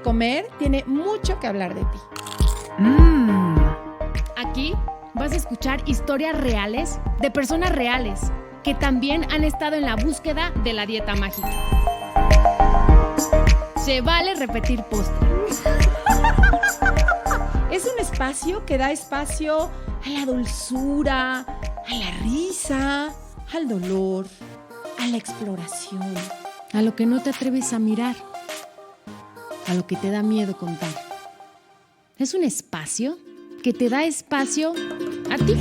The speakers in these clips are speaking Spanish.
de comer tiene mucho que hablar de ti. Aquí vas a escuchar historias reales de personas reales que también han estado en la búsqueda de la dieta mágica. Se vale repetir postre. Es un espacio que da espacio a la dulzura, a la risa, al dolor, a la exploración, A lo que no te atreves a mirar, a lo que te da miedo contar. Es un espacio que te da espacio a ti.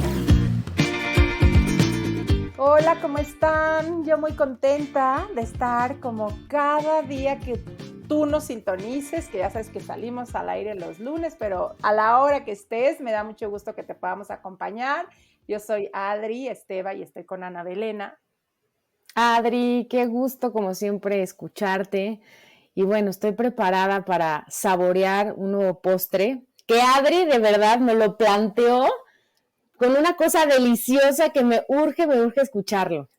Hola, ¿cómo están? Yo muy contenta de estar como cada día que tú nos sintonices, que ya sabes que salimos al aire los lunes, pero a la hora que estés, me da mucho gusto que te podamos acompañar. Yo soy Adri Esteva y estoy con Ana Belena. Adri, qué gusto como siempre escucharte. Y bueno, estoy preparada para saborear un nuevo postre que Adri de verdad me lo planteó con una cosa deliciosa que me urge escucharlo.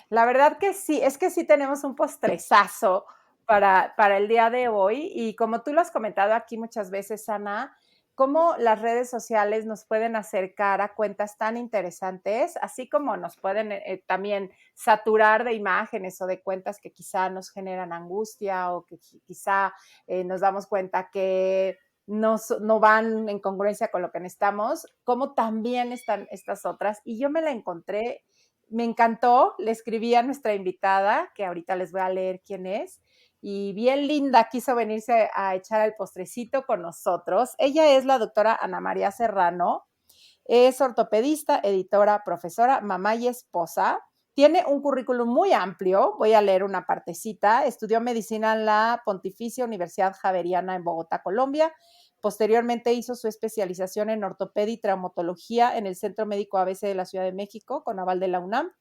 La verdad que sí, es que sí tenemos un postrezazo para el día de hoy y como tú lo has comentado aquí muchas veces, Ana, cómo las redes sociales nos pueden acercar a cuentas tan interesantes, así como nos pueden también saturar de imágenes o de cuentas que quizá nos generan angustia o que quizá nos damos cuenta que no van en congruencia con lo que necesitamos, como también están estas otras. Y yo me la encontré, me encantó, le escribí a nuestra invitada, que ahorita les voy a leer quién es, y bien linda, quiso venirse a echar el postrecito con nosotros. Ella es la doctora Ana María Serrano, es ortopedista, editora, profesora, mamá y esposa. Tiene un currículum muy amplio, voy a leer una partecita. Estudió medicina en la Pontificia Universidad Javeriana en Bogotá, Colombia. Posteriormente hizo su especialización en ortopedia y traumatología en el Centro Médico ABC de la Ciudad de México, con aval de la UNAM.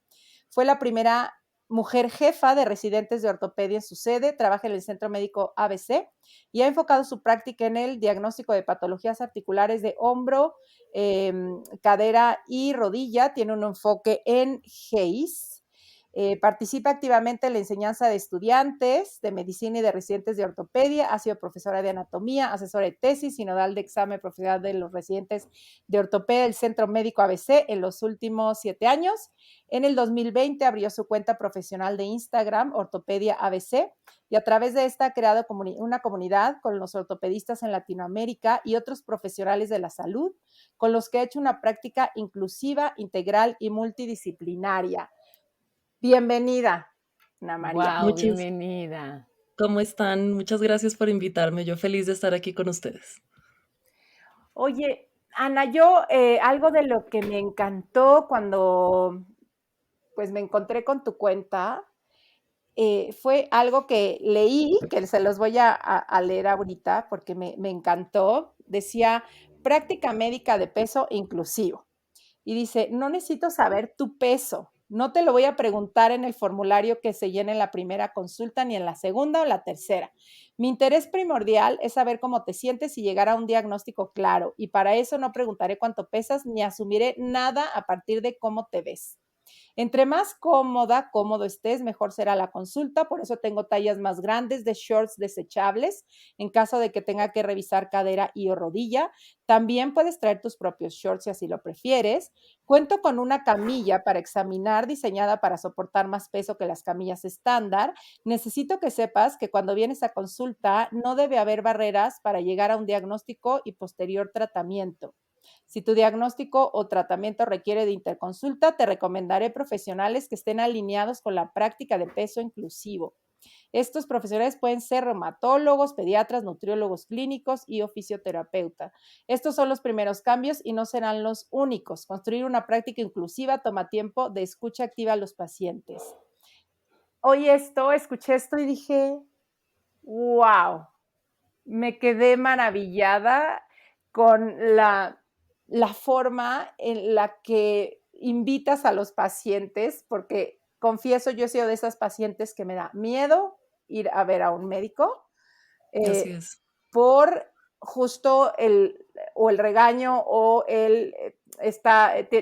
Fue la primera mujer jefa de residentes de ortopedia en su sede, trabaja en el Centro Médico ABC y ha enfocado su práctica en el diagnóstico de patologías articulares de hombro, cadera y rodilla. Tiene un enfoque en GEIS. Participa activamente en la enseñanza de estudiantes de medicina y de residentes de ortopedia. Ha sido profesora de anatomía, asesora de tesis, sinodal de examen profesional de los residentes de ortopedia del Centro Médico ABC en los últimos 7 años. En el 2020 abrió su cuenta profesional de Instagram, Ortopedia ABC, y a través de esta ha creado una comunidad con los ortopedistas en Latinoamérica y otros profesionales de la salud, con los que ha hecho una práctica inclusiva, integral y multidisciplinaria. Bienvenida, Ana María. Wow, bienvenida. ¿Cómo están? Muchas gracias por invitarme. Yo feliz de estar aquí con ustedes. Oye, Ana, yo algo de lo que me encantó cuando pues me encontré con tu cuenta fue algo que leí, que se los voy a leer ahorita porque me encantó. Decía, práctica médica de peso inclusivo. Y dice, no necesito saber tu peso. No te lo voy a preguntar en el formulario que se llena en la primera consulta, ni en la segunda o la tercera. Mi interés primordial es saber cómo te sientes y llegar a un diagnóstico claro. Y para eso no preguntaré cuánto pesas ni asumiré nada a partir de cómo te ves. Entre más cómodo estés, mejor será la consulta. Por eso tengo tallas más grandes de shorts desechables en caso de que tenga que revisar cadera y o rodilla. También puedes traer tus propios shorts si así lo prefieres. Cuento con una camilla para examinar diseñada para soportar más peso que las camillas estándar. Necesito que sepas que cuando vienes a consulta no debe haber barreras para llegar a un diagnóstico y posterior tratamiento. Si tu diagnóstico o tratamiento requiere de interconsulta, te recomendaré profesionales que estén alineados con la práctica de peso inclusivo. Estos profesionales pueden ser reumatólogos, pediatras, nutriólogos clínicos y o fisioterapeuta. Estos son los primeros cambios y no serán los únicos. Construir una práctica inclusiva toma tiempo de escucha activa a los pacientes. Escuché esto y dije, wow, me quedé maravillada con la forma en la que invitas a los pacientes, porque confieso, yo he sido de esas pacientes que me da miedo ir a ver a un médico Así es. por justo el regaño o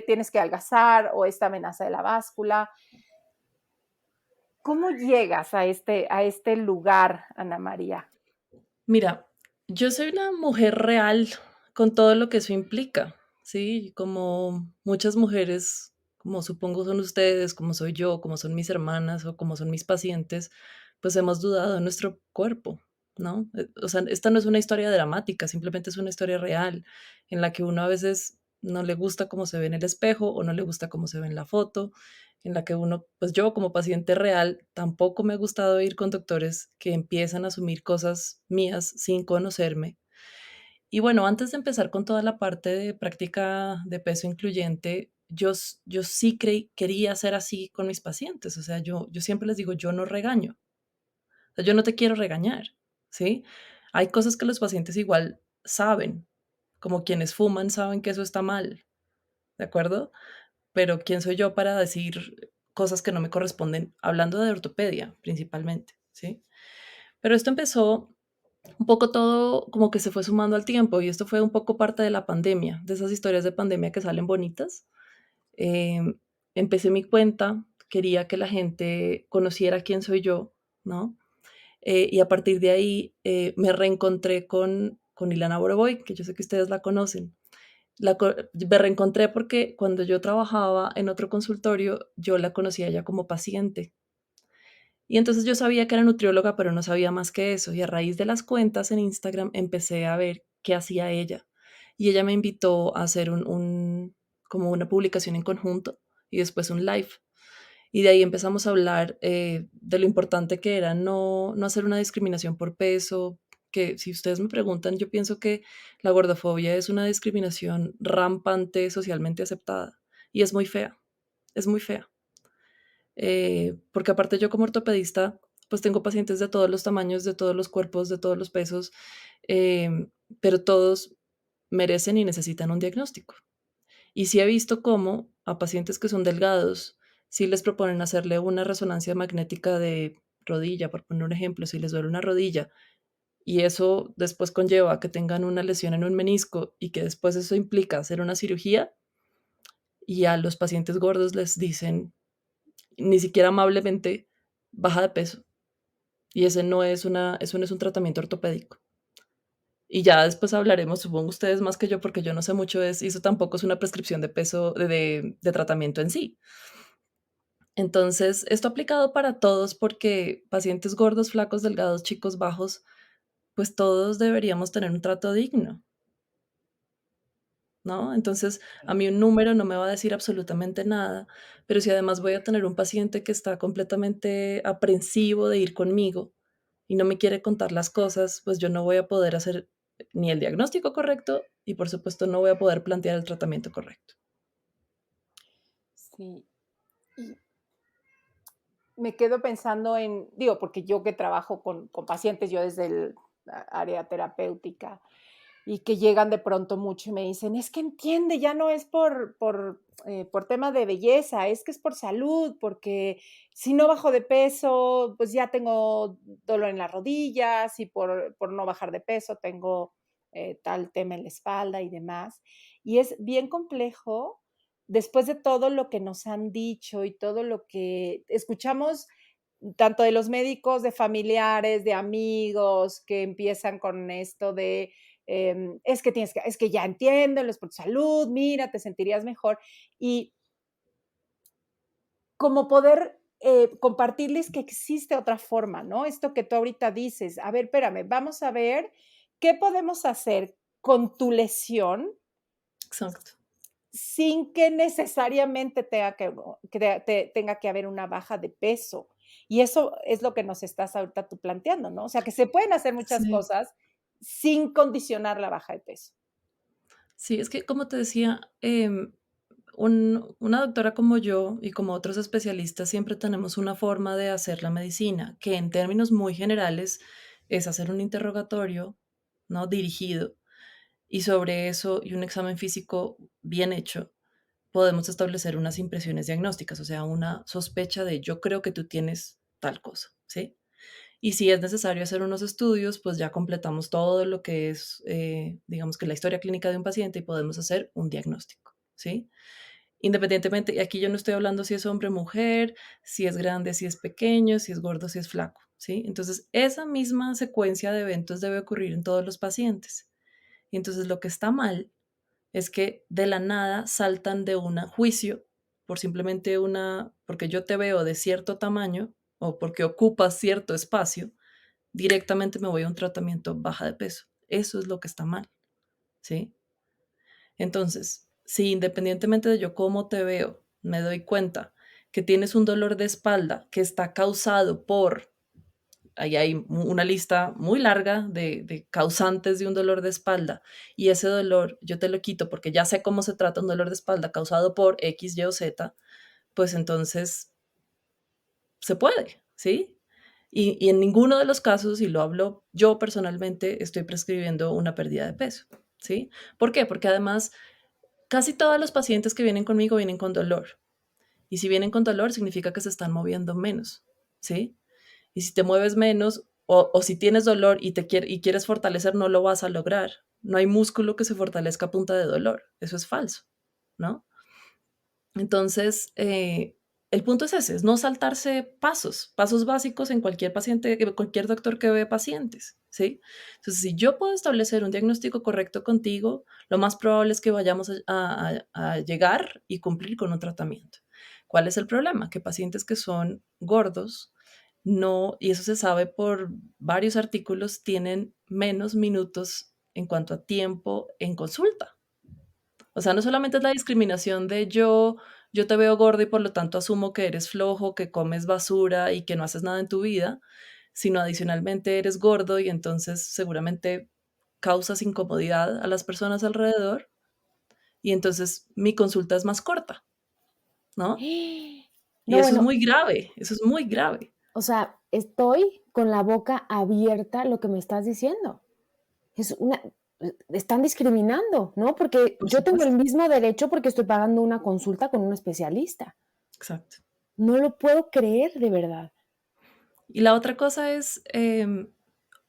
tienes que adelgazar o esta amenaza de la báscula. ¿Cómo llegas a este lugar, Ana María? Mira, Yo soy una mujer real con todo lo que eso implica, ¿sí? Como muchas mujeres, como supongo son ustedes, como soy yo, como son mis hermanas o como son mis pacientes, pues hemos dudado de nuestro cuerpo, ¿no? O sea, esta no es una historia dramática, simplemente es una historia real en la que uno a veces no le gusta cómo se ve en el espejo o no le gusta cómo se ve en la foto, en la que uno, pues yo como paciente real, tampoco me ha gustado ir con doctores que empiezan a asumir cosas mías sin conocerme. Y bueno, antes de empezar con toda la parte de práctica de peso incluyente, yo sí quería ser así con mis pacientes. O sea, yo siempre les digo, yo no regaño. O sea, yo no te quiero regañar, ¿sí? Hay cosas que los pacientes igual saben, como quienes fuman saben que eso está mal, ¿de acuerdo? Pero ¿quién soy yo para decir cosas que no me corresponden? Hablando de ortopedia, principalmente, ¿sí? Pero esto empezó un poco todo como que se fue sumando al tiempo y esto fue un poco parte de la pandemia, de esas historias de pandemia que salen bonitas. Em, Empecé mi cuenta, quería que la gente conociera quién soy yo, ¿no? Y a partir de ahí me reencontré con Ilana Boroboy, que yo sé que ustedes la conocen. Me reencontré porque cuando yo trabajaba en otro consultorio, yo la conocía ya como paciente. Y entonces yo sabía que era nutrióloga, pero no sabía más que eso. Y a raíz de las cuentas en Instagram empecé a ver qué hacía ella. Y ella me invitó a hacer como una publicación en conjunto y después un live. Y de ahí empezamos a hablar de lo importante que era no hacer una discriminación por peso, que si ustedes me preguntan, yo pienso que la gordofobia es una discriminación rampante socialmente aceptada y es muy fea. Porque aparte yo como ortopedista, pues tengo pacientes de todos los tamaños, de todos los cuerpos, de todos los pesos, pero todos merecen y necesitan un diagnóstico. Y sí he visto cómo a pacientes que son delgados, sí les proponen hacerle una resonancia magnética de rodilla, por poner un ejemplo, si les duele una rodilla, y eso después conlleva que tengan una lesión en un menisco y que después eso implica hacer una cirugía, y a los pacientes gordos les dicen, ni siquiera amablemente, baja de peso. Y eso no es un tratamiento ortopédico. Y ya después hablaremos, supongo ustedes más que yo, porque yo no sé mucho de eso, y eso tampoco es una prescripción de peso, de tratamiento en sí. Entonces, esto aplicado para todos, porque pacientes gordos, flacos, delgados, chicos, bajos, pues todos deberíamos tener un trato digno, ¿no? Entonces, a mí un número no me va a decir absolutamente nada, pero si además voy a tener un paciente que está completamente aprensivo de ir conmigo y no me quiere contar las cosas, pues yo no voy a poder hacer ni el diagnóstico correcto y por supuesto no voy a poder plantear el tratamiento correcto. Sí. Y me quedo pensando en, digo, porque yo que trabajo con pacientes, yo desde el área terapéutica, y que llegan de pronto mucho y me dicen, es que entiende, ya no es por tema de belleza, es que es por salud, porque si no bajo de peso, pues ya tengo dolor en las rodillas y por no bajar de peso tengo tal tema en la espalda y demás. Y es bien complejo después de todo lo que nos han dicho y todo lo que escuchamos tanto de los médicos, de familiares, de amigos, que empiezan con esto de es que es que ya entiéndelo, es por tu salud, mira, te sentirías mejor. Y como poder compartirles que existe otra forma, ¿no? Esto que tú ahorita dices, a ver, espérame, vamos a ver qué podemos hacer con tu lesión Exacto. sin que necesariamente tenga que haber una baja de peso. Y eso es lo que nos estás ahorita tú planteando, ¿no? O sea, que se pueden hacer muchas Sí. cosas sin condicionar la baja de peso. Sí, es que como te decía, una doctora como yo y como otros especialistas siempre tenemos una forma de hacer la medicina, que en términos muy generales es hacer un interrogatorio, ¿no? Dirigido y sobre eso y un examen físico bien hecho, podemos establecer unas impresiones diagnósticas, o sea, una sospecha de yo creo que tú tienes tal cosa, ¿sí? Y si es necesario hacer unos estudios, pues ya completamos todo lo que es, digamos que la historia clínica de un paciente y podemos hacer un diagnóstico, ¿sí? Independientemente, y aquí yo no estoy hablando si es hombre o mujer, si es grande, si es pequeño, si es gordo, si es flaco. ¿sí? Entonces, esa misma secuencia de eventos debe ocurrir en todos los pacientes. Y entonces lo que está mal es que de la nada saltan de un juicio por simplemente porque yo te veo de cierto tamaño o porque ocupas cierto espacio, directamente me voy a un tratamiento baja de peso. Eso es lo que está mal, ¿sí? Entonces, si independientemente de yo cómo te veo, me doy cuenta que tienes un dolor de espalda que está causado por, ahí hay una lista muy larga de causantes de un dolor de espalda, y ese dolor yo te lo quito porque ya sé cómo se trata un dolor de espalda causado por X, Y o Z, pues entonces se puede, ¿sí? Y en ninguno de los casos, y lo hablo yo personalmente, estoy prescribiendo una pérdida de peso, ¿sí? ¿Por qué? Porque además casi todos los pacientes que vienen conmigo vienen con dolor. Y si vienen con dolor, significa que se están moviendo menos, ¿sí? Y si te mueves menos o si tienes dolor y quieres fortalecer, no lo vas a lograr. No hay músculo que se fortalezca a punta de dolor. Eso es falso, ¿no? Entonces, el punto es ese, es no saltarse pasos básicos en cualquier paciente, cualquier doctor que ve pacientes, ¿sí? Entonces, si yo puedo establecer un diagnóstico correcto contigo, lo más probable es que vayamos a llegar y cumplir con un tratamiento. ¿Cuál es el problema? Que pacientes que son gordos, no, y eso se sabe por varios artículos, tienen menos minutos en cuanto a tiempo en consulta. O sea, no solamente es la discriminación de yo te veo gordo y por lo tanto asumo que eres flojo, que comes basura y que no haces nada en tu vida, sino adicionalmente eres gordo y entonces seguramente causas incomodidad a las personas alrededor y entonces mi consulta es más corta, ¿no? Y No, eso es bueno, muy grave, eso es muy grave. o sea, estoy con la boca abierta lo que me estás diciendo. Es una, están discriminando, ¿no? Porque Por yo tengo el supuesto, mismo derecho porque estoy pagando una consulta con un especialista. exacto. No lo puedo creer de verdad. Y la otra cosa es,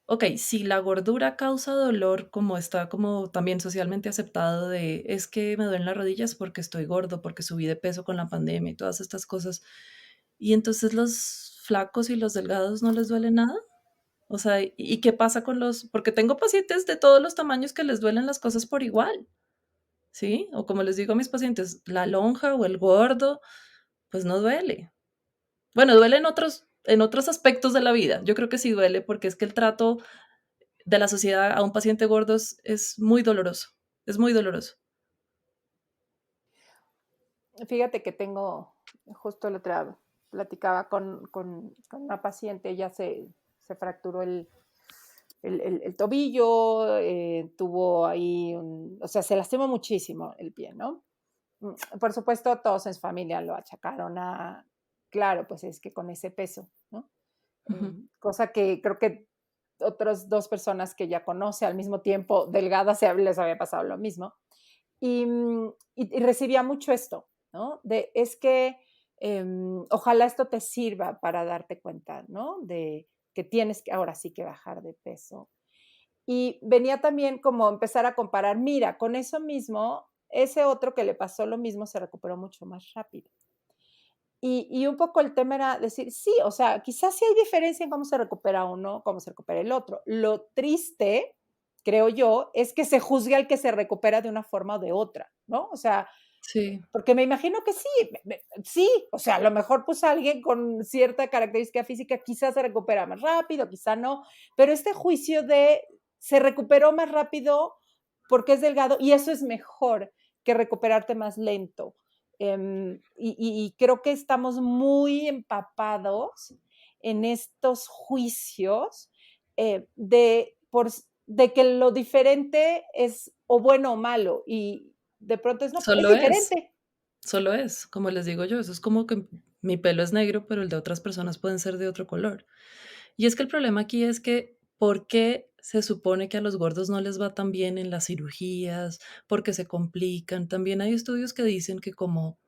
ok, si la gordura causa dolor, como está como también socialmente aceptado de es que me duelen las rodillas porque estoy gordo, porque subí de peso con la pandemia y todas estas cosas, y entonces los flacos y los delgados no les duele nada. O sea, ¿y qué pasa con porque tengo pacientes de todos los tamaños que les duelen las cosas por igual, ¿sí? O como les digo a mis pacientes, la lonja o el gordo, pues no duele. Bueno, duele en otros aspectos de la vida. Yo creo que sí duele porque es que el trato de la sociedad a un paciente gordo es muy doloroso, es muy doloroso. Fíjate que tengo, justo el otro día platicaba con una paciente, ella se fracturó el tobillo, tuvo ahí, o sea, se lastimó muchísimo el pie, ¿no? Por supuesto, todos en su familia lo achacaron a, claro, pues es que con ese peso, ¿no? Ujú. Cosa que creo que otras dos personas que ya conoce al mismo tiempo, delgadas, les había pasado lo mismo. Y recibía mucho esto, ¿no? De, es que ojalá esto te sirva para darte cuenta, ¿no? De que tienes que ahora sí que bajar de peso. Y venía también como empezar a comparar, mira, con eso mismo, ese otro que le pasó lo mismo se recuperó mucho más rápido. Y un poco el tema era decir, sí, o sea, quizás sí hay diferencia en cómo se recupera uno, cómo se recupera el otro. Lo triste, creo yo, es que se juzgue al que se recupera de una forma o de otra, ¿no? O sea, Sí, porque me imagino que sí, sí, o sea, a lo mejor pues alguien con cierta característica física quizás se recupera más rápido, quizá no, pero este juicio de se recuperó más rápido porque es delgado y eso es mejor que recuperarte más lento. Y creo que estamos muy empapados en estos juicios de que lo diferente es o bueno o malo y de pronto es no, es solo es, diferente. solo es, como les digo yo, eso es como que mi pelo es negro, pero el de otras personas pueden ser de otro color. Y es que el problema aquí es que, ¿por qué se supone que a los gordos no les va tan bien en las cirugías? Porque se complican. También hay estudios que dicen que como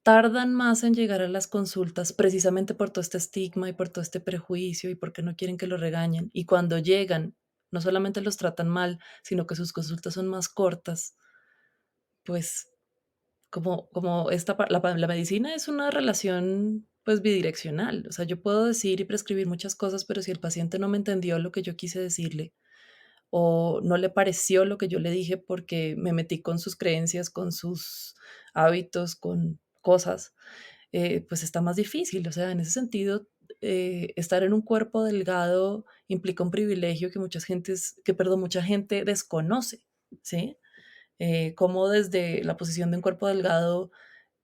tardan más en llegar a las consultas precisamente por todo este estigma y por todo este prejuicio y porque no quieren que lo regañen. Y cuando llegan, no solamente los tratan mal, sino que sus consultas son más cortas, pues como la medicina es una relación pues bidireccional. O sea, yo puedo decir y prescribir muchas cosas, pero si el paciente no me entendió lo que yo quise decirle o no le pareció lo que yo le dije porque me metí con sus creencias, con sus hábitos, con cosas, pues está más difícil. O sea, en ese sentido, estar en un cuerpo delgado implica un privilegio que mucha gente desconoce, ¿sí? Cómo desde la posición de un cuerpo delgado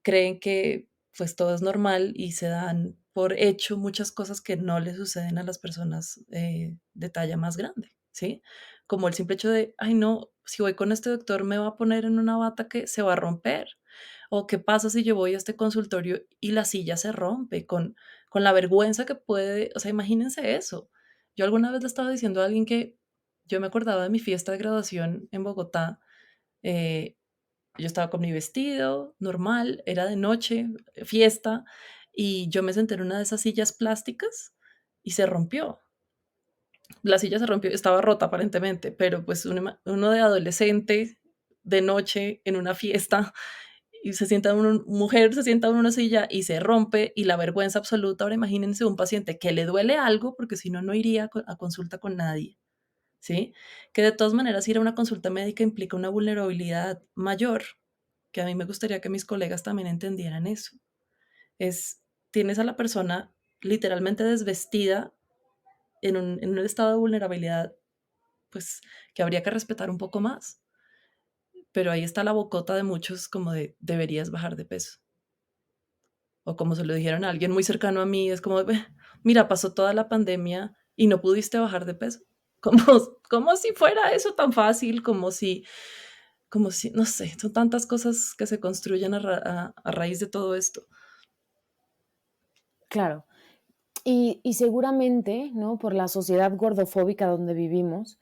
creen que pues todo es normal y se dan por hecho muchas cosas que no le suceden a las personas de talla más grande, ¿sí? Como el simple hecho de, ay no, si voy con este doctor me va a poner en una bata que se va a romper. O qué pasa si yo voy a este consultorio y la silla se rompe con la vergüenza que puede, o sea, imagínense eso. Yo alguna vez le estaba diciendo a alguien que yo me acordaba de mi fiesta de graduación en Bogotá. eh, yo estaba con mi vestido normal, era de noche, fiesta, y yo me senté en una de esas sillas plásticas y se rompió. La silla se rompió, estaba rota aparentemente, pero pues uno de adolescente, de noche, en una fiesta, y mujer se sienta en una silla y se rompe, y la vergüenza absoluta. Ahora imagínense un paciente que le duele algo, porque si no, no iría a consulta con nadie, ¿sí? Que de todas maneras ir a una consulta médica implica una vulnerabilidad mayor, que a mí me gustaría que mis colegas también entendieran eso. Es, tienes a la persona literalmente desvestida en un estado de vulnerabilidad, pues que habría que respetar un poco más. Pero ahí está la bocota de muchos como de deberías bajar de peso. O como se lo dijeron a alguien muy cercano a mí, es como, mira, pasó toda la pandemia y no pudiste bajar de peso. Como, como si fuera eso tan fácil, como si, no sé, son tantas cosas que se construyen a raíz de todo esto. Claro. Y seguramente, ¿no? Por la sociedad gordofóbica donde vivimos,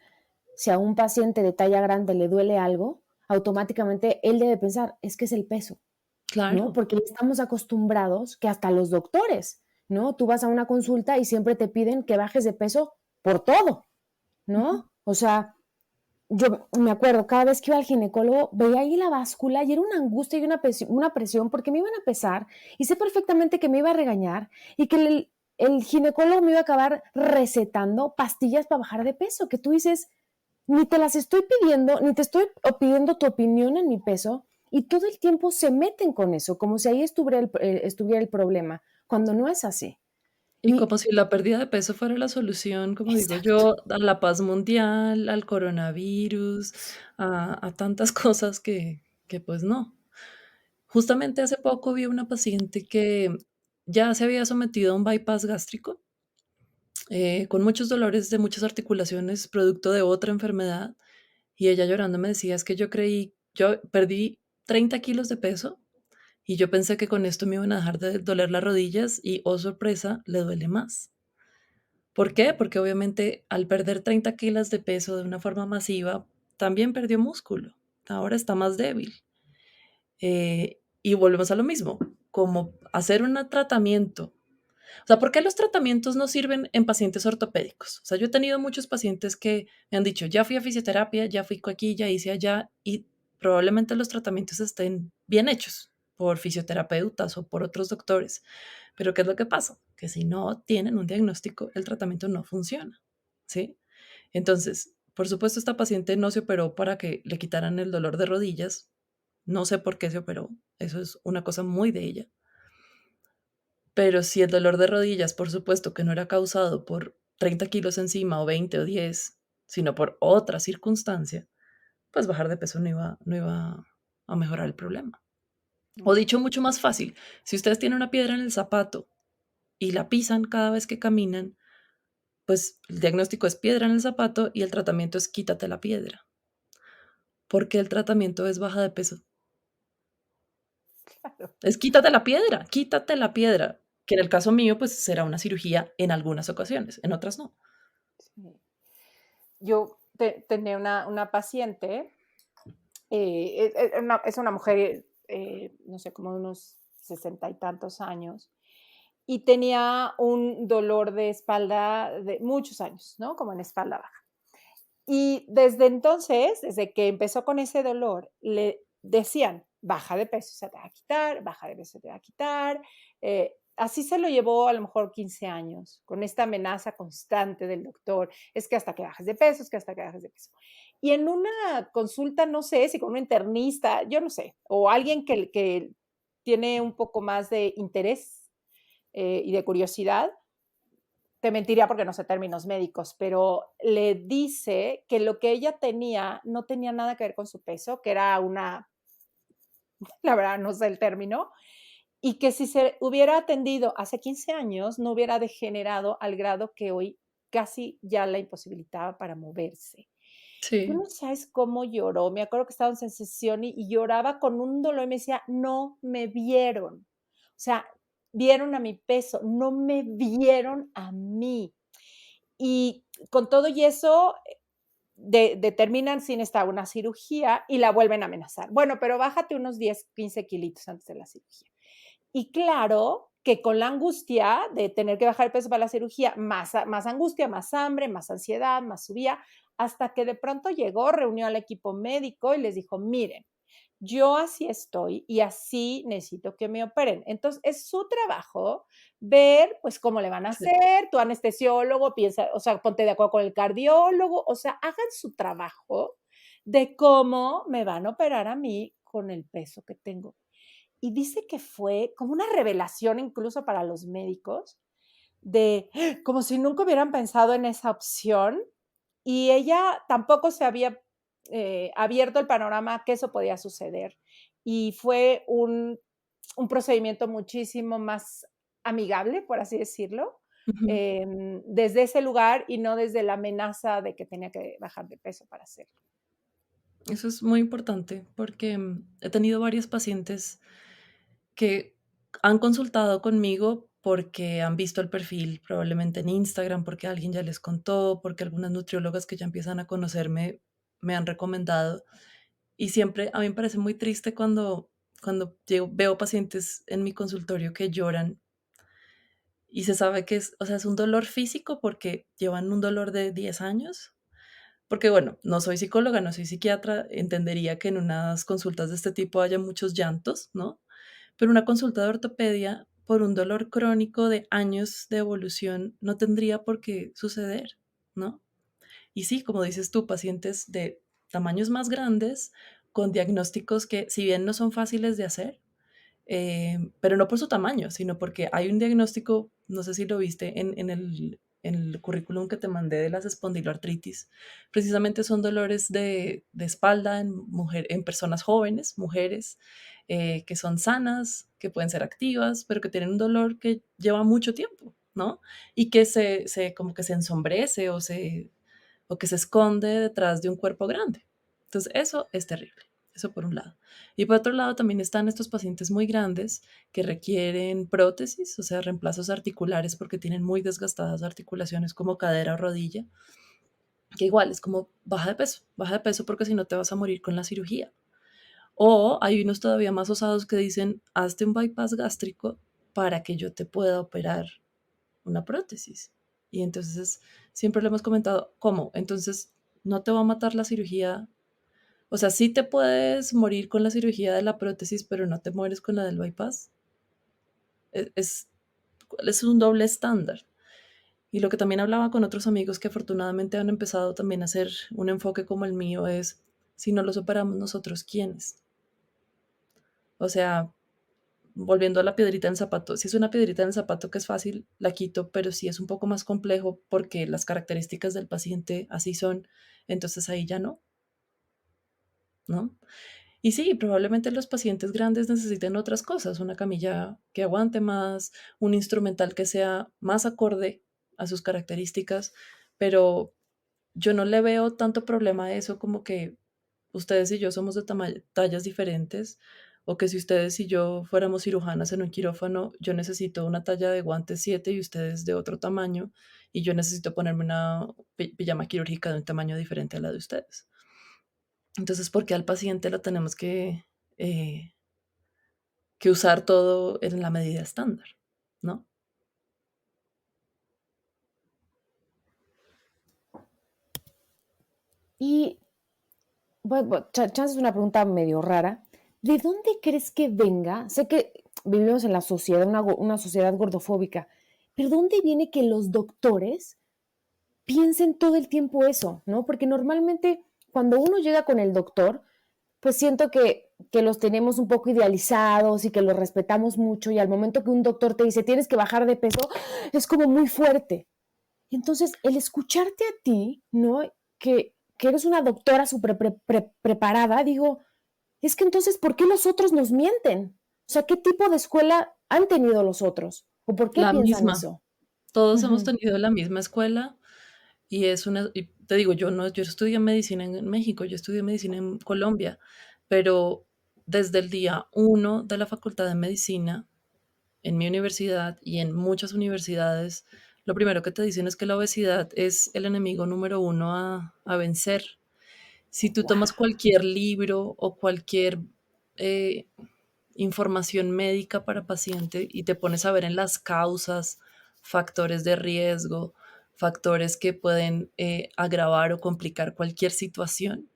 si a un paciente de talla grande le duele algo, automáticamente él debe pensar, es que es el peso, ¿no? Claro. Porque estamos acostumbrados que hasta los doctores, ¿no? Tú vas a una consulta y siempre te piden que bajes de peso por todo, Ujú. ¿no? O sea, yo me acuerdo, cada vez que iba al ginecólogo, veía ahí la báscula y era una angustia y una presión porque me iban a pesar y sé perfectamente que me iba a regañar y que el ginecólogo me iba a acabar recetando pastillas para bajar de peso, que tú dices, ni te las estoy pidiendo, ni te estoy pidiendo tu opinión en mi peso, y todo el tiempo se meten con eso, como si ahí estuviera el problema, cuando no es así. Y Y como si la pérdida de peso fuera la solución, como digo exacto, yo, a la paz mundial, al coronavirus, a tantas cosas que pues no. Justamente hace poco vi una paciente que ya se había sometido a un bypass gástrico, con muchos dolores de muchas articulaciones, producto de otra enfermedad, y ella llorando me decía, es que yo perdí 30 kilos de peso y yo pensé que con esto me iban a dejar de doler las rodillas y, oh sorpresa, le duele más. ¿Por qué? Porque obviamente al perder 30 kilos de peso de una forma masiva, también perdió músculo. Ahora está más débil. Y volvemos a lo mismo, como hacer un tratamiento. O sea, ¿por qué los tratamientos no sirven en pacientes ortopédicos? O sea, yo he tenido muchos pacientes que me han dicho, ya fui a fisioterapia, ya fui aquí, ya hice allá, y probablemente los tratamientos estén bien hechos por fisioterapeutas o por otros doctores. Pero ¿qué es lo que pasa? Que si no tienen un diagnóstico, el tratamiento no funciona, ¿sí? Entonces, por supuesto, esta paciente no se operó para que le quitaran el dolor de rodillas. No sé por qué se operó. Eso es una cosa muy de ella. Pero si el dolor de rodillas, por supuesto, que no era causado por 30 kilos encima o 20 o 10, sino por otra circunstancia, pues bajar de peso no iba a mejorar el problema. O dicho mucho más fácil, si ustedes tienen una piedra en el zapato y la pisan cada vez que caminan, pues el diagnóstico es piedra en el zapato y el tratamiento es quítate la piedra. Porque el tratamiento es baja de peso. claro. Es quítate la piedra, que en el caso mío, pues será una cirugía en algunas ocasiones, en otras no. Sí. Yo tenía una paciente, es una mujer, no sé, como unos 60 y tantos años, y tenía un dolor de espalda de muchos años, ¿no? Como en espalda baja. Y desde entonces, desde que empezó con ese dolor, le decían, baja de peso, se te va a quitar, baja de peso, se te va a quitar. así se lo llevó a lo mejor 15 años, con esta amenaza constante del doctor, es que hasta que bajes de peso, es que hasta que bajes de peso. Y en una consulta, no sé, si con un internista, yo no sé, o alguien que tiene un poco más de interés y de curiosidad, te mentiría porque no sé términos médicos, pero le dice que lo que ella tenía no tenía nada que ver con su peso, que era una, la verdad no sé el término, y que si se hubiera atendido hace 15 años, no hubiera degenerado al grado que hoy casi ya la imposibilitaba para moverse. Tú Sí, no sabes cómo lloró. Me acuerdo que estábamos en sesión y lloraba con un dolor y me decía, no me vieron. O sea, vieron a mi peso, no me vieron a mí. Y con todo y eso, determinan si necesita una cirugía y la vuelven a amenazar. Bueno, pero bájate unos 10, 15 kilitos antes de la cirugía. Y claro que con la angustia de tener que bajar el peso para la cirugía, más angustia, más hambre, más ansiedad, más subía, hasta que de pronto llegó, reunió al equipo médico y les dijo, miren, yo así estoy y así necesito que me operen. Entonces, es su trabajo ver, pues, cómo le van a sí, hacer, tu anestesiólogo piensa, o sea, ponte de acuerdo con el cardiólogo, o sea, hagan su trabajo de cómo me van a operar a mí con el peso que tengo. Y dice que fue como una revelación incluso para los médicos, de como si nunca hubieran pensado en esa opción, y ella tampoco se había, abierto el panorama a que eso podía suceder. Y fue un procedimiento muchísimo más amigable, por así decirlo, ujú. desde ese lugar y no desde la amenaza de que tenía que bajar de peso para hacerlo. Eso es muy importante porque he tenido varias pacientes que han consultado conmigo porque han visto el perfil probablemente en Instagram, porque alguien ya les contó, porque algunas nutriólogas que ya empiezan a conocerme me han recomendado. Y siempre a mí me parece muy triste cuando veo pacientes en mi consultorio que lloran y se sabe que es, o sea, es un dolor físico porque llevan un dolor de 10 años. Porque bueno, no soy psicóloga, no soy psiquiatra, entendería que en unas consultas de este tipo haya muchos llantos, ¿no? Pero una consulta de ortopedia por un dolor crónico de años de evolución no tendría por qué suceder, ¿no? Y sí, como dices tú, pacientes de tamaños más grandes, con diagnósticos que si bien no son fáciles de hacer, pero no por su tamaño, sino porque hay un diagnóstico, no sé si lo viste en el currículum que te mandé de las espondiloartritis, precisamente son dolores de espalda en personas jóvenes, mujeres, que son sanas, que pueden ser activas, pero que tienen un dolor que lleva mucho tiempo, ¿no? Y que como que se ensombrece o que se esconde detrás de un cuerpo grande. Entonces, eso es terrible. Eso por un lado. Y por otro lado, también están estos pacientes muy grandes que requieren prótesis, o sea, reemplazos articulares porque tienen muy desgastadas articulaciones como cadera o rodilla, que igual es como baja de peso porque si no te vas a morir con la cirugía. O hay unos todavía más osados que dicen, hazte un bypass gástrico para que yo te pueda operar una prótesis. Y entonces siempre le hemos comentado, ¿cómo? Entonces, ¿no te va a matar la cirugía? O sea, sí te puedes morir con la cirugía de la prótesis, pero no te mueres con la del bypass. Es, es, es un doble estándar. Y lo que también hablaba con otros amigos que afortunadamente han empezado también a hacer un enfoque como el mío es, si no los operamos nosotros, ¿quiénes? O sea, volviendo a la piedrita en el zapato, si es una piedrita en el zapato que es fácil, la quito, pero si es un poco más complejo porque las características del paciente así son, entonces ahí ya no, ¿no? Y sí, probablemente los pacientes grandes necesiten otras cosas, una camilla que aguante más, un instrumental que sea más acorde a sus características, pero yo no le veo tanto problema a eso como que ustedes y yo somos de tallas diferentes, o que si ustedes y yo fuéramos cirujanas en un quirófano, yo necesito una talla de guantes 7 y ustedes de otro tamaño, y yo necesito ponerme una pijama quirúrgica de un tamaño diferente a la de ustedes. Entonces, ¿por qué al paciente lo tenemos eh, que usar todo en la medida estándar? ¿No? Y bueno, chance es una pregunta medio rara. ¿De dónde crees que venga? Sé que vivimos en la sociedad, una sociedad gordofóbica. ¿Pero dónde viene que los doctores piensen todo el tiempo eso, ¿no? Porque normalmente cuando uno llega con el doctor, pues siento que los tenemos un poco idealizados y que los respetamos mucho y al momento que un doctor te dice tienes que bajar de peso, es como muy fuerte. Entonces, el escucharte a ti, ¿no? Que eres una doctora súper preparada, digo, es que entonces, ¿por qué los otros nos mienten? O sea, ¿qué tipo de escuela han tenido los otros? ¿O por qué La piensan misma. eso? Todos hemos Ujú. tenido la misma escuela y y te digo, yo estudié medicina en México, yo estudié medicina en Colombia, pero desde el día uno de la Facultad de Medicina, en mi universidad y en muchas universidades, lo primero que te dicen es que la obesidad es el enemigo número uno a vencer. Si tú Wow. tomas cualquier libro o cualquier eh, información médica para paciente y te pones a ver en las causas, factores de riesgo, factores que pueden agravar o complicar cualquier situación,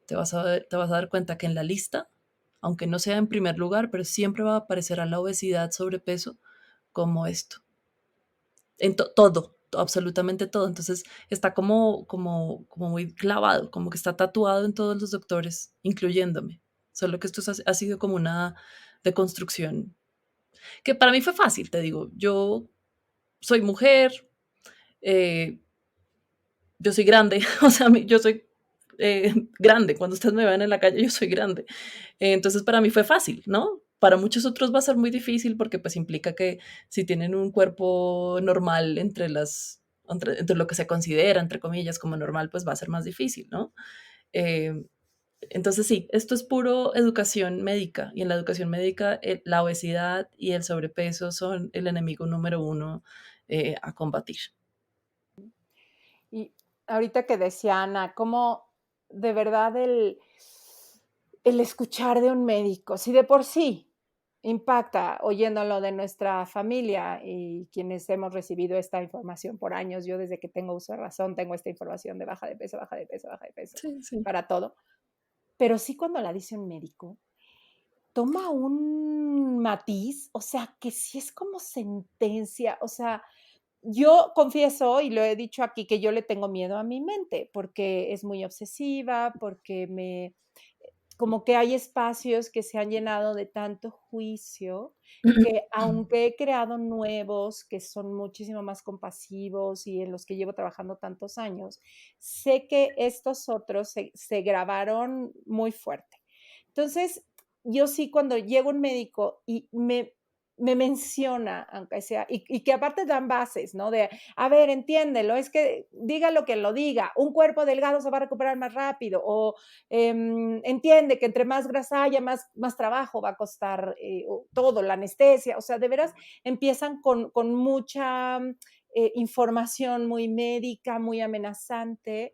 te vas a dar cuenta que en la lista, aunque no sea en primer lugar, pero siempre va a aparecer a la obesidad, sobrepeso, como esto. En todo, absolutamente todo. Entonces está como muy clavado, como que está tatuado en todos los doctores, incluyéndome. Solo que esto ha sido como una deconstrucción que para mí fue fácil, te digo. Yo soy mujer, eh, yo soy grande, o sea, yo soy grande. Cuando ustedes me ven en la calle, yo soy grande. Entonces, para mí fue fácil, ¿no? Para muchos otros va a ser muy difícil porque pues implica que si tienen un cuerpo normal entre lo que se considera, entre comillas, como normal, pues va a ser más difícil, ¿no? Eh, entonces sí, esto es puro educación médica y en la educación médica la obesidad y el sobrepeso son el enemigo número uno a combatir. Y ahorita que decía Ana, cómo de verdad el escuchar de un médico, si de por sí impacta oyéndolo de nuestra familia y quienes hemos recibido esta información por años, yo desde que tengo uso de razón tengo esta información de baja de peso, baja de peso, baja de peso, Sí, sí. para todo, pero sí cuando la dice un médico, toma un matiz, o sea, que sí es como sentencia, o sea, yo confieso, y lo he dicho aquí, que yo le tengo miedo a mi mente, porque es muy obsesiva, porque como que hay espacios que se han llenado de tanto juicio, que aunque he creado nuevos que son muchísimo más compasivos y en los que llevo trabajando tantos años, sé que estos otros se grabaron muy fuerte. Entonces, yo sí cuando llega un médico y me menciona, aunque sea, y que aparte dan bases, ¿no? De, a ver, entiéndelo, es que diga lo que lo diga, un cuerpo delgado se va a recuperar más rápido, o entiende que entre más grasa haya, más trabajo va a costar todo, la anestesia, o sea, de veras empiezan con mucha información muy médica, muy amenazante.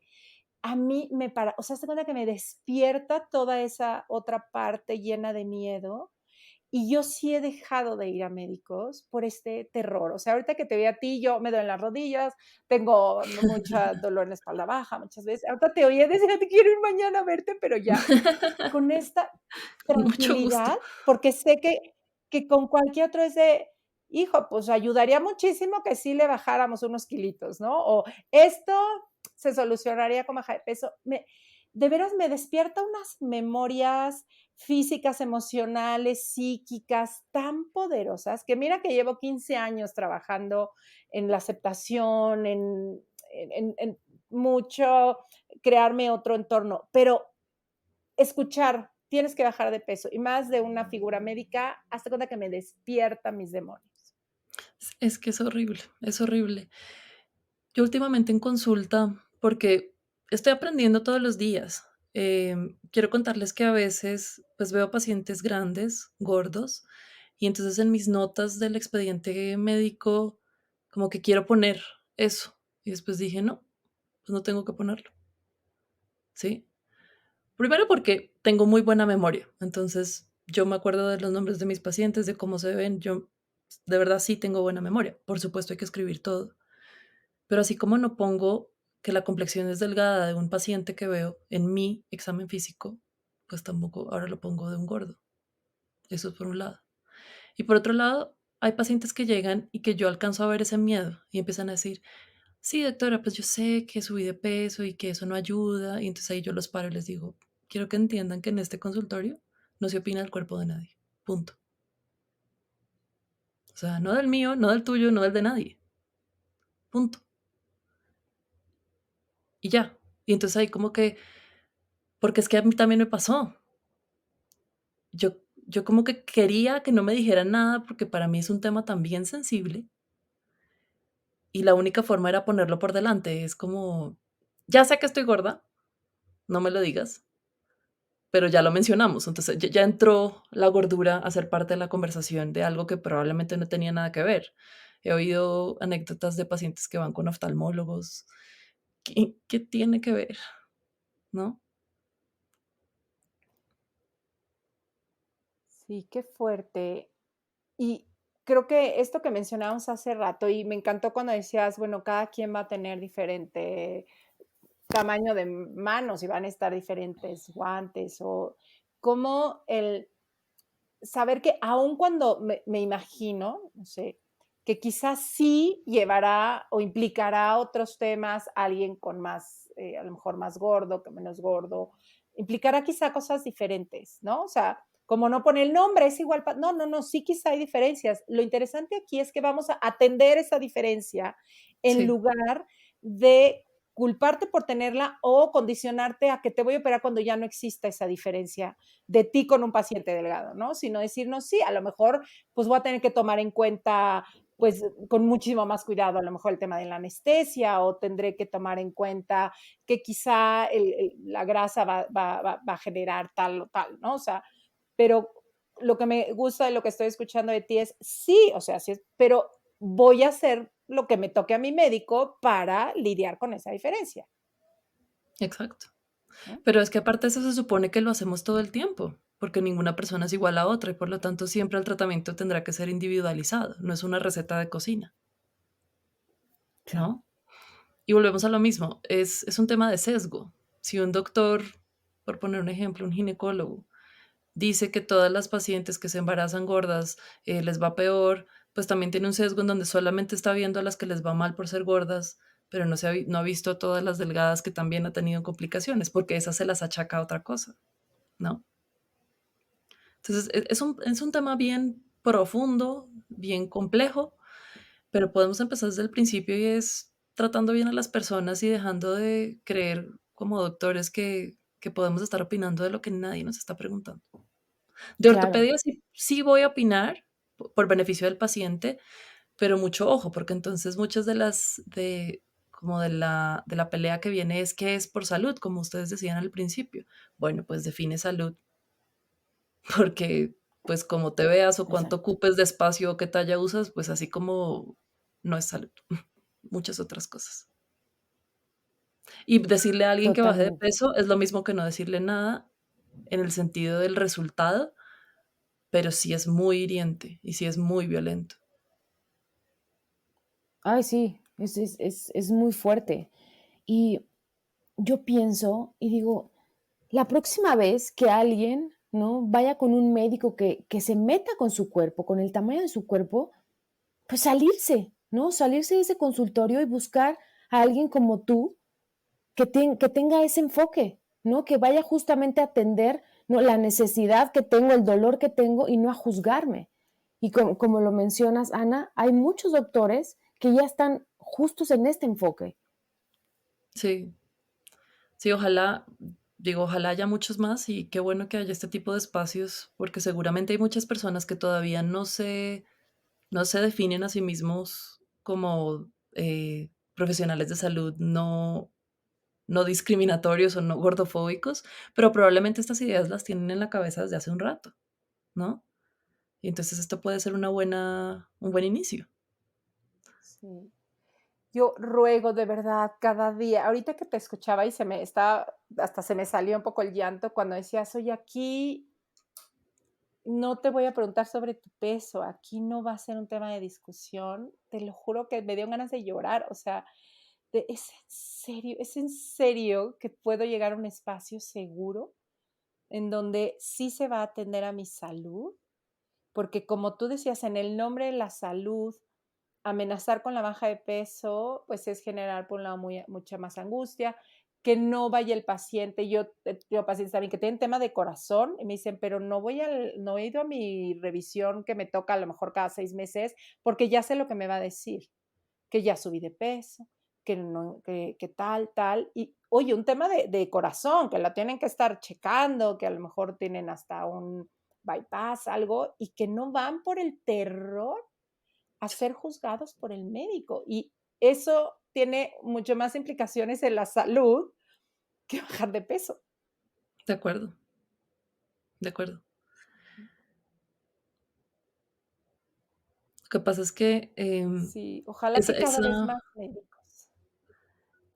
A mí o sea, se cuenta que me despierta toda esa otra parte llena de miedo y yo sí he dejado de ir a médicos por este terror. O sea, ahorita que te veo a ti, yo me duelen las rodillas, tengo mucho dolor en la espalda baja muchas veces. Ahorita te oí decir, te quiero ir mañana a verte, pero ya con esta Con mucho gusto. tranquilidad, porque sé que con cualquier otro es de, hijo, pues ayudaría muchísimo que sí le bajáramos unos kilitos, ¿no? O esto se solucionaría con baja de peso. De veras me despierta unas memorias físicas, emocionales, psíquicas tan poderosas que mira que llevo 15 años trabajando en la aceptación, en mucho crearme otro entorno, pero escuchar, tienes que bajar de peso y más de una figura médica, hasta cuenta que me despierta mis demonios. Es que es horrible, es horrible. Yo últimamente en consulta, porque estoy aprendiendo todos los días, quiero contarles que a veces pues veo pacientes grandes, gordos, y entonces en mis notas del expediente médico como que quiero poner eso. Y después dije, no, pues no tengo que ponerlo, ¿sí? Primero porque tengo muy buena memoria, entonces yo me acuerdo de los nombres de mis pacientes, de cómo se ven, yo de verdad sí tengo buena memoria. Por supuesto hay que escribir todo. Pero así como no pongo que la complexión es delgada de un paciente que veo en mi examen físico, pues tampoco ahora lo pongo de un gordo. Eso es por un lado. Y por otro lado, hay pacientes que llegan y que yo alcanzo a ver ese miedo y empiezan a decir, sí, doctora, pues yo sé que subí de peso y que eso no ayuda. Y entonces ahí yo los paro y les digo, quiero que entiendan que en este consultorio no se opina del cuerpo de nadie. Punto. O sea, no del mío, no del tuyo, no del de nadie. Punto. Y ya. Y entonces ahí como que, porque es que a mí también me pasó. Yo como que quería que no me dijeran nada porque para mí es un tema también sensible y la única forma era ponerlo por delante. Es como, ya sé que estoy gorda, no me lo digas, pero ya lo mencionamos. Entonces ya entró la gordura a ser parte de la conversación de algo que probablemente no tenía nada que ver. He oído anécdotas de pacientes que van con oftalmólogos. ¿Qué tiene que ver? ¿No? Sí, qué fuerte. Y creo que esto que mencionábamos hace rato, y me encantó cuando decías, bueno, cada quien va a tener diferente tamaño de manos y van a estar diferentes guantes o como el saber que aun cuando me imagino, no sé, que quizás sí llevará o implicará otros temas, alguien con más, a lo mejor más gordo, que menos gordo, implicará quizá cosas diferentes, ¿no? O sea, como no pone el nombre, es igual, no, no, no, sí quizá hay diferencias. Lo interesante aquí es que vamos a atender esa diferencia en Sí, lugar de culparte por tenerla o condicionarte a que te voy a operar cuando ya no exista esa diferencia de ti con un paciente delgado, ¿no? Sino decirnos, sí, a lo mejor, pues voy a tener que tomar en cuenta, pues con muchísimo más cuidado, a lo mejor el tema de la anestesia o tendré que tomar en cuenta que quizá la grasa va a generar tal o tal, ¿no? O sea, pero lo que me gusta de lo que estoy escuchando de ti es, sí, o sea, sí, pero voy a hacer lo que me toque a mi médico para lidiar con esa diferencia, exacto. ¿no? Pero es que aparte eso se supone que lo hacemos todo el tiempo, porque ninguna persona es igual a otra y por lo tanto siempre el tratamiento tendrá que ser individualizado, no es una receta de cocina, Claro. ¿no? Y volvemos a lo mismo, es un tema de sesgo. Si un doctor, por poner un ejemplo, un ginecólogo, dice que todas las pacientes que se embarazan gordas les va peor, pues también tiene un sesgo en donde solamente está viendo a las que les va mal por ser gordas, pero no ha visto a todas las delgadas que también han tenido complicaciones, porque esas se las achaca a otra cosa, ¿no? Entonces, es un tema bien profundo, bien complejo, pero podemos empezar desde el principio y es tratando bien a las personas y dejando de creer como doctores que podemos estar opinando de lo que nadie nos está preguntando. De Claro. ortopedia sí voy a opinar por beneficio del paciente, pero mucho ojo, porque entonces muchas de como de la pelea que viene es que es por salud, como ustedes decían al principio. Bueno, pues define salud porque, pues, como te veas o cuánto Exacto. ocupes de espacio o qué talla usas, pues, así como no es salud, muchas otras cosas. Y decirle a alguien que baje de Totalmente. peso es lo mismo que no decirle nada en el sentido del resultado, pero sí es muy hiriente y sí es muy violento. Ay, sí, es muy fuerte. Y yo pienso y digo, la próxima vez que alguien, ¿no? Vaya con un médico que se meta con su cuerpo, con el tamaño de su cuerpo, pues salirse, ¿no? Salirse de ese consultorio y buscar a alguien como tú que tenga ese enfoque, ¿no? Que vaya justamente a atender, ¿no? La necesidad que tengo, el dolor que tengo y no a juzgarme. Y como lo mencionas, Ana, hay muchos doctores que ya están justos en este enfoque. Sí, sí, ojalá, digo, ojalá haya muchos más y qué bueno que haya este tipo de espacios, porque seguramente hay muchas personas que todavía no se definen a sí mismos como profesionales de salud no discriminatorios o no gordofóbicos, pero probablemente estas ideas las tienen en la cabeza desde hace un rato, ¿no? Y entonces esto puede ser un buen inicio. Sí. Yo ruego de verdad cada día, ahorita que te escuchaba y hasta se me salió un poco el llanto cuando decías, oye, aquí no te voy a preguntar sobre tu peso, aquí no va a ser un tema de discusión, te lo juro que me dio ganas de llorar, o sea, es en serio que puedo llegar a un espacio seguro en donde sí se va a atender a mi salud porque como tú decías, en el nombre de la salud, amenazar con la baja de peso, pues es generar por un lado mucha más angustia, que no vaya el paciente. Yo tengo pacientes también que tienen tema de corazón y me dicen, pero no he ido a mi revisión que me toca a lo mejor cada 6 meses porque ya sé lo que me va a decir, que ya subí de peso, que, no, que tal, tal. Y oye, un tema de corazón, que la tienen que estar checando, que a lo mejor tienen hasta un bypass, algo, y que no van por el terror a ser juzgados por el médico. Y eso tiene mucho más implicaciones en la salud que bajar de peso. De acuerdo, de acuerdo. Lo que pasa es que Sí, ojalá esa, que cada vez esa- más médicos.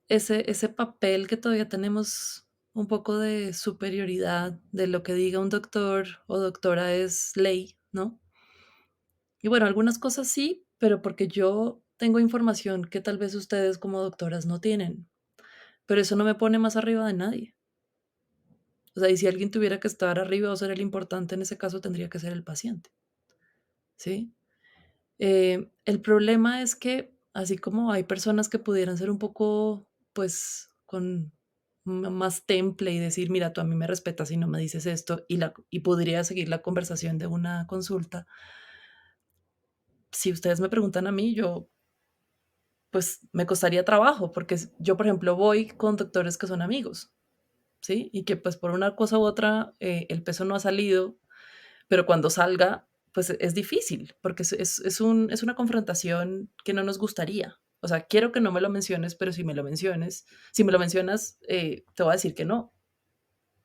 ese papel que todavía tenemos un poco de superioridad de lo que diga un doctor o doctora es ley, ¿no? Y bueno, algunas cosas sí, pero porque yo tengo información que tal vez ustedes como doctoras no tienen, pero eso no me pone más arriba de nadie. O sea, y si alguien tuviera que estar arriba o ser el importante, en ese caso tendría que ser el paciente, ¿sí? El problema es que, así como hay personas que pudieran ser un poco, pues, con más temple y decir, mira, tú a mí me respetas y no me dices esto, y podría seguir la conversación de una consulta. Si ustedes me preguntan a mí, yo, pues, me costaría trabajo, porque yo, por ejemplo, voy con doctores que son amigos, ¿sí? Y que, pues, por una cosa u otra, el peso no ha salido, pero cuando salga, pues es difícil, porque es una confrontación que no nos gustaría. O sea, quiero que no me lo menciones, pero si me lo mencionas, te voy a decir que no,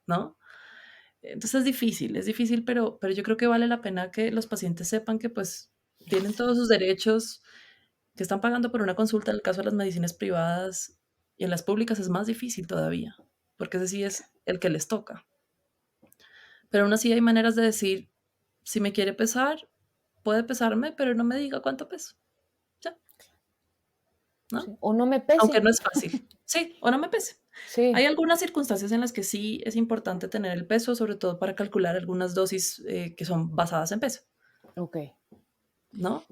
¿no? Entonces es difícil, pero yo creo que vale la pena que los pacientes sepan que pues tienen todos sus derechos, que están pagando por una consulta en el caso de las medicinas privadas y en las públicas es más difícil todavía, porque ese sí es el que les toca. Pero aún así hay maneras de decir, si me quiere pesar, puede pesarme, pero no me diga cuánto peso, ya, ¿no? Sí. O no me Aunque pese. no es fácil. Sí, o no me pese. Hay Sí, algunas circunstancias en las que sí es importante tener el peso, sobre todo para calcular algunas dosis que son basadas en peso, ok. ¿no?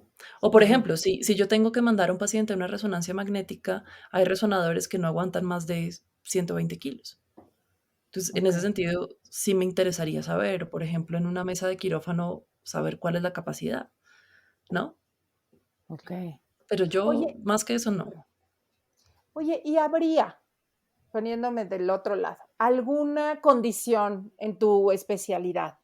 O por Ujú, ejemplo, si yo tengo que mandar a un paciente a una resonancia magnética, hay resonadores que no aguantan más de 120 kilos. Entonces, en ok, ese sentido, sí me interesaría saber, por ejemplo, en una mesa de quirófano, saber cuál es la capacidad, ¿no? ok. Pero yo, Oye, más que eso, no. oye, ¿y habría, poniéndome del otro lado, alguna condición en tu especialidad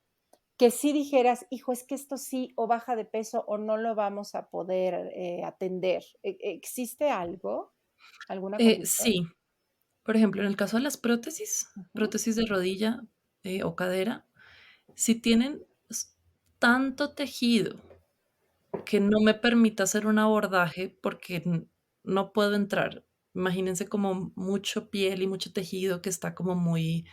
que sí dijeras, hijo, es que esto sí o baja de peso o no lo vamos a poder atender? ¿Existe algo? ¿Alguna condición? Sí, por ejemplo, en el caso de las Ujú. prótesis de rodilla o cadera, si tienen tanto tejido que no me permita hacer un abordaje porque no puedo entrar. Imagínense como mucho piel y mucho tejido que está como muy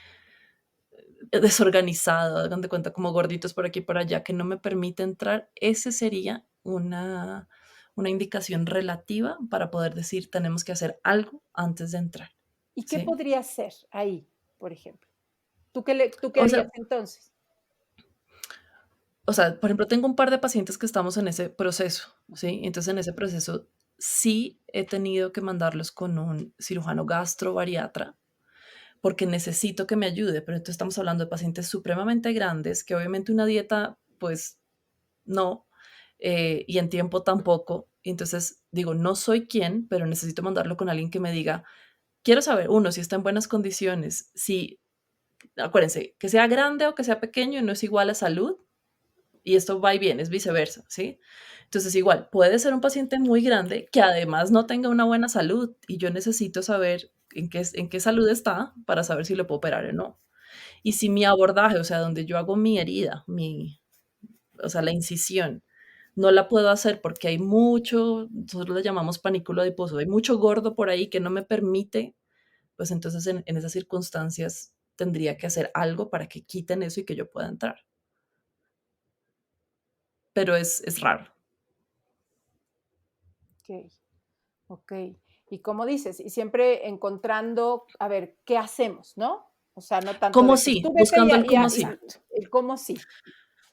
desorganizado, hagan de cuenta como gorditos por aquí y por allá, que no me permite entrar. Ese sería una indicación relativa para poder decir tenemos que hacer algo antes de entrar. ¿Y qué ¿Sí? podría ser ahí, por ejemplo? ¿Tú qué O sea, harías entonces? por ejemplo, tengo un par de pacientes que estamos en ese proceso, ¿sí? Entonces, en ese proceso sí he tenido que mandarlos con un cirujano gastrobariatra porque necesito que me ayude, pero entonces estamos hablando de pacientes supremamente grandes que obviamente una dieta, pues no, y en tiempo tampoco. Y entonces digo, no soy quien, pero necesito mandarlo con alguien que me diga, quiero saber, uno, si está en buenas condiciones, si, acuérdense, que sea grande o que sea pequeño no es igual a salud, y esto va y viene, es viceversa, ¿sí? Entonces, igual, puede ser un paciente muy grande que además no tenga una buena salud y yo necesito saber en qué salud está para saber si lo puedo operar o no. Y si mi abordaje, o sea, donde yo hago mi herida, o sea, la incisión, no la puedo hacer porque hay mucho, nosotros le llamamos panículo adiposo, hay mucho gordo por ahí que no me permite, pues entonces en esas circunstancias tendría que hacer algo para que quiten eso y que yo pueda entrar. Pero es raro. Ok, ok. Y como dices, y siempre encontrando, a ver, ¿qué hacemos, no? O sea, no tanto ¿Cómo de, pues sí? tú vete Buscando el cómo sí. y Exacto. el cómo sí.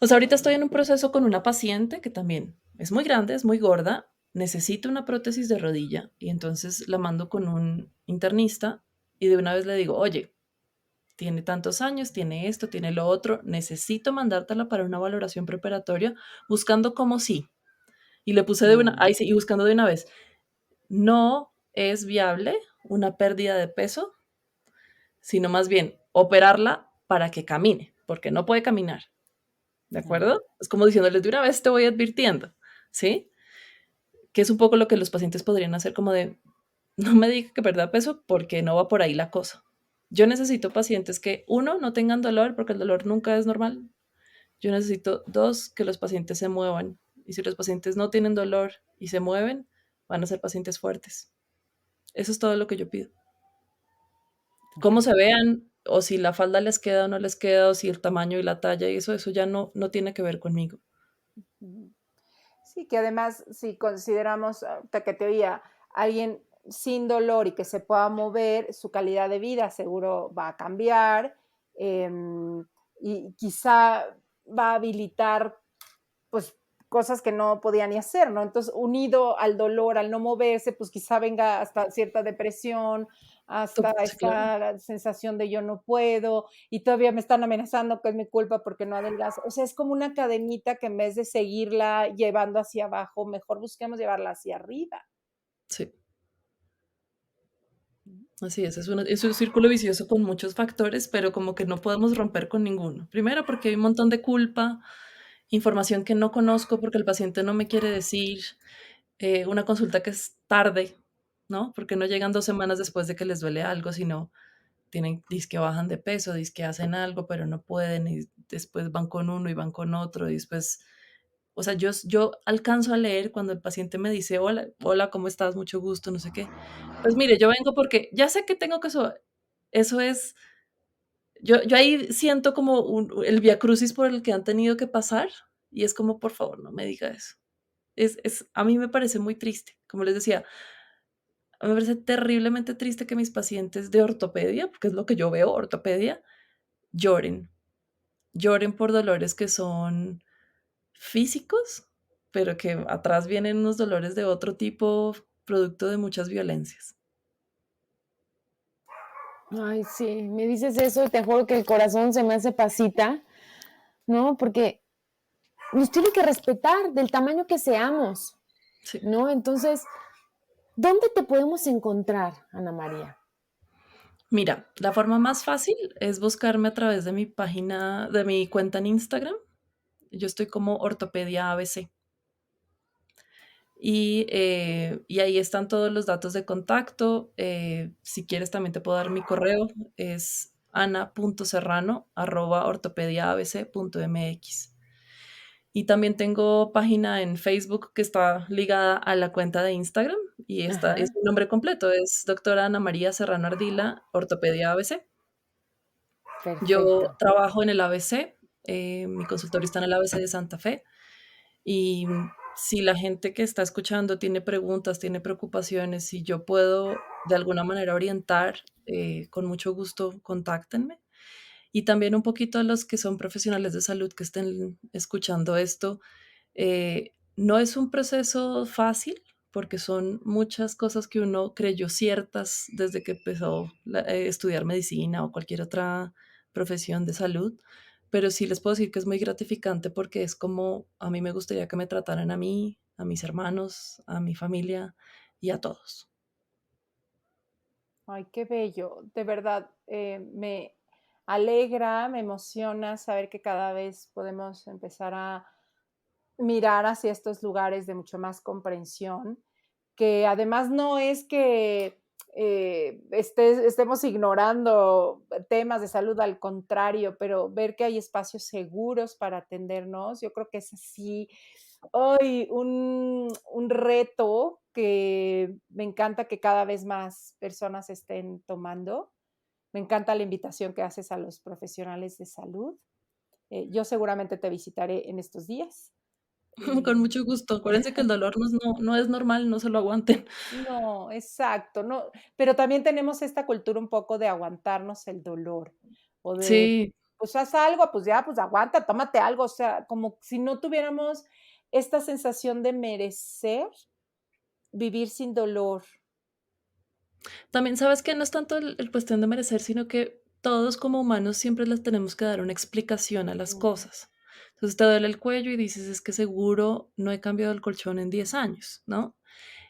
O sea, ahorita estoy en un proceso con una paciente que también es muy grande, es muy gorda, necesita una prótesis de rodilla y entonces la mando con un internista y de una vez le digo, oye, tiene tantos años, tiene esto, tiene lo otro, necesito mandártela para una valoración preparatoria buscando como sí. Y le puse de una, Mm, ahí sí, y buscando de una vez, no es viable una pérdida de peso, sino más bien operarla para que camine, porque no puede caminar. ¿De ah, acuerdo? Es como diciéndoles de una vez te voy advirtiendo, ¿sí? Que es un poco lo que los pacientes podrían hacer como de, no me diga que perda peso porque no va por ahí la cosa. Yo necesito pacientes que, uno, no tengan dolor porque el dolor nunca es normal. Yo necesito, dos, que los pacientes se muevan. Y si los pacientes no tienen dolor y se mueven, van a ser pacientes fuertes. Eso es todo lo que yo pido. ok. Cómo se vean, o si la falda les queda o no les queda, o si el tamaño y la talla y eso ya no tiene que ver conmigo. Ujú. Sí, que además, si consideramos, ahorita que te oía, alguien sin dolor y que se pueda mover, su calidad de vida seguro va a cambiar, y quizá va a habilitar pues cosas que no podía ni hacer, ¿no? Entonces, unido al dolor, al no moverse, pues quizá venga hasta cierta depresión, hasta Sí, claro. esta sensación de yo no puedo y todavía me están amenazando que es mi culpa porque no adelgazo. O sea, es como una cadenita que en vez de seguirla llevando hacia abajo, mejor busquemos llevarla hacia arriba. Sí. Así es un círculo vicioso con muchos factores, pero como que no podemos romper con ninguno. Primero, porque hay un montón de culpa, información que no conozco porque el paciente no me quiere decir, una consulta que es tarde, ¿no? Porque no llegan 2 semanas después de que les duele algo, sino tienen, que bajan de peso, que hacen algo, pero no pueden, y después van con uno y van con otro, y después, o sea, yo alcanzo a leer cuando el paciente me dice, hola, hola, ¿cómo estás? Mucho gusto, no sé qué. Pues mire, yo vengo porque ya sé que tengo que eso es, yo ahí siento como el viacrucis por el que han tenido que pasar y es como, por favor, no me diga eso. A mí me parece muy triste. Como les decía, a mí me parece terriblemente triste que mis pacientes de ortopedia, porque es lo que yo veo, ortopedia, lloren. Lloren por dolores que son físicos, pero que atrás vienen unos dolores de otro tipo, producto de muchas violencias. Ay, sí, me dices eso y te juro que el corazón se me hace pasita, ¿no? Porque nos tiene que respetar del tamaño que seamos, Sí. ¿no? Entonces, ¿dónde te podemos encontrar, Ana María? Mira, la forma más fácil es buscarme a través de mi página, de mi cuenta en Instagram. Yo estoy como Ortopedia ABC. Y ahí están todos los datos de contacto. Si quieres, también te puedo dar mi correo. Es ana.serrano@ortopediaabc.mx. Y también tengo página en Facebook que está ligada a la cuenta de Instagram y es Ajá, mi nombre completo, es doctora Ana María Serrano Ardila, Ortopedia ABC. Yo perfecto. trabajo en el ABC, mi consultorio está en el ABC de Santa Fe y si la gente que está escuchando tiene preguntas, tiene preocupaciones, si yo puedo de alguna manera orientar, con mucho gusto contáctenme. Y también un poquito a los que son profesionales de salud que estén escuchando esto, no es un proceso fácil porque son muchas cosas que uno creyó ciertas desde que empezó estudiar medicina o cualquier otra profesión de salud, pero sí les puedo decir que es muy gratificante porque es como a mí me gustaría que me trataran a mí, a mis hermanos, a mi familia y a todos. Ay, qué bello. De verdad, me alegra, me emociona saber que cada vez podemos empezar a mirar hacia estos lugares de mucho más comprensión, que además no es que estemos ignorando temas de salud, al contrario, pero ver que hay espacios seguros para atendernos, yo creo que es así hoy un reto que me encanta que cada vez más personas estén tomando. Me encanta la invitación que haces a los profesionales de salud. Yo seguramente te visitaré en estos días. Con Y mucho gusto. Acuérdense que el dolor no es normal, no se lo aguanten. no, exacto, no, pero también tenemos esta cultura un poco de aguantarnos el dolor o de Sí, pues haz algo, pues ya, pues aguanta, tómate algo, o sea, como si no tuviéramos esta sensación de merecer vivir sin dolor. También sabes que no es tanto el cuestión de merecer, sino que todos como humanos siempre les tenemos que dar una explicación a las cosas. Entonces te duele el cuello y dices, es que seguro no he cambiado el colchón en 10 años, ¿no?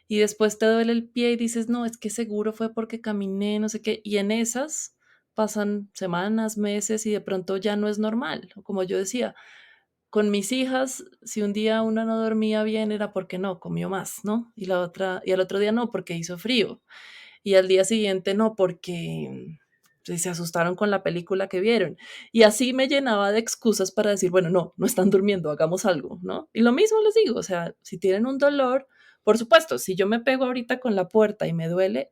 Y después te duele el pie y dices, no, es que seguro fue porque caminé, no sé qué. Y en esas pasan semanas, meses y de pronto ya no es normal. O como yo decía, con mis hijas, si un día una no dormía bien era porque no, comió más, ¿no? Y la otra, y al otro día no, porque hizo frío. Y al día siguiente no, porque se asustaron con la película que vieron. Y así me llenaba de excusas para decir, bueno, no, no están durmiendo, hagamos algo, ¿no? Y lo mismo les digo, o sea, si tienen un dolor, por supuesto, si yo me pego ahorita con la puerta y me duele,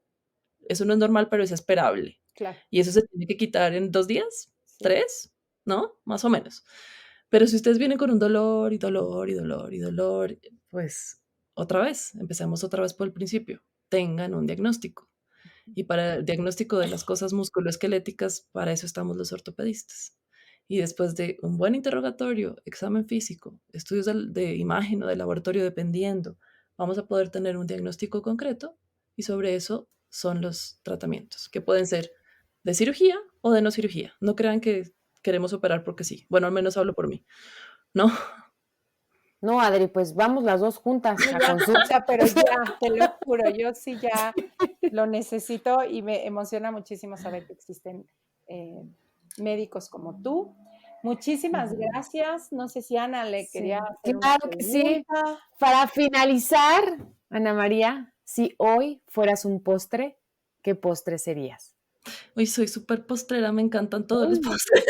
eso no es normal, pero es esperable. Claro. Y eso se tiene que quitar en 2 días, Sí. 3, ¿no? Más o menos. Pero si ustedes vienen con un dolor y dolor y dolor y dolor, pues otra vez, empecemos otra vez por el principio. Tengan un diagnóstico. Y para el diagnóstico de las cosas musculoesqueléticas, para eso estamos los ortopedistas. Y después de un buen interrogatorio, examen físico, estudios de imagen o de laboratorio, dependiendo, vamos a poder tener un diagnóstico concreto y sobre eso son los tratamientos, que pueden ser de cirugía o de no cirugía. No crean que queremos operar porque sí. Bueno, al menos hablo por mí. ¿No? No, Adri, pues vamos las dos juntas a Ya, consulta. pero ya, te lo juro, yo sí ya lo necesito y me emociona muchísimo saber que existen médicos como tú. Muchísimas gracias. No sé si Ana le quería Sí, hacer una claro que sí. pregunta. Para finalizar, Ana María, si hoy fueras un postre, ¿qué postre serías? Uy, soy súper postrera, me encantan todos los postres.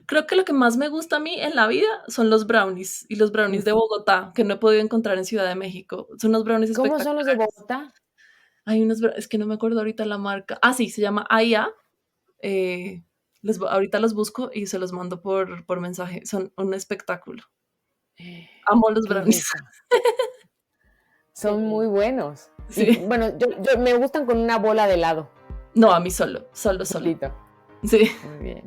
Creo que lo que más me gusta a mí en la vida son los brownies y los brownies de Bogotá, que no he podido encontrar en Ciudad de México. Son unos brownies ¿Cómo son los de espectaculares. Bogotá? Hay unos, es que no me acuerdo ahorita la marca. Ah, sí, se llama AIA. Eh, ahorita los busco y se los mando por mensaje. Son un espectáculo. Amo los Qué brownies. rico. Son muy buenos. Y Sí. bueno, yo me gustan con una bola de helado. No, a mí solo. Solito. Sí. Muy bien.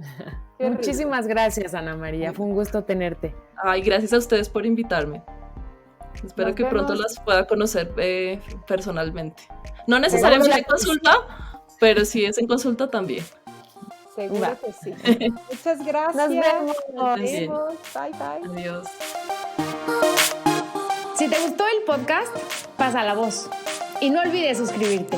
Qué rico. Muchísimas gracias, Ana María. Fue un gusto tenerte. Ay, gracias a ustedes por invitarme. Espero Nos que pronto vemos. las pueda conocer personalmente. No necesariamente en consulta, pero si es en consulta también. Seguro Va. que sí. Muchas gracias. Nos vemos. Nos vemos. Bye, bye. Adiós. Si te gustó el podcast, pasa la voz. Y no olvides suscribirte.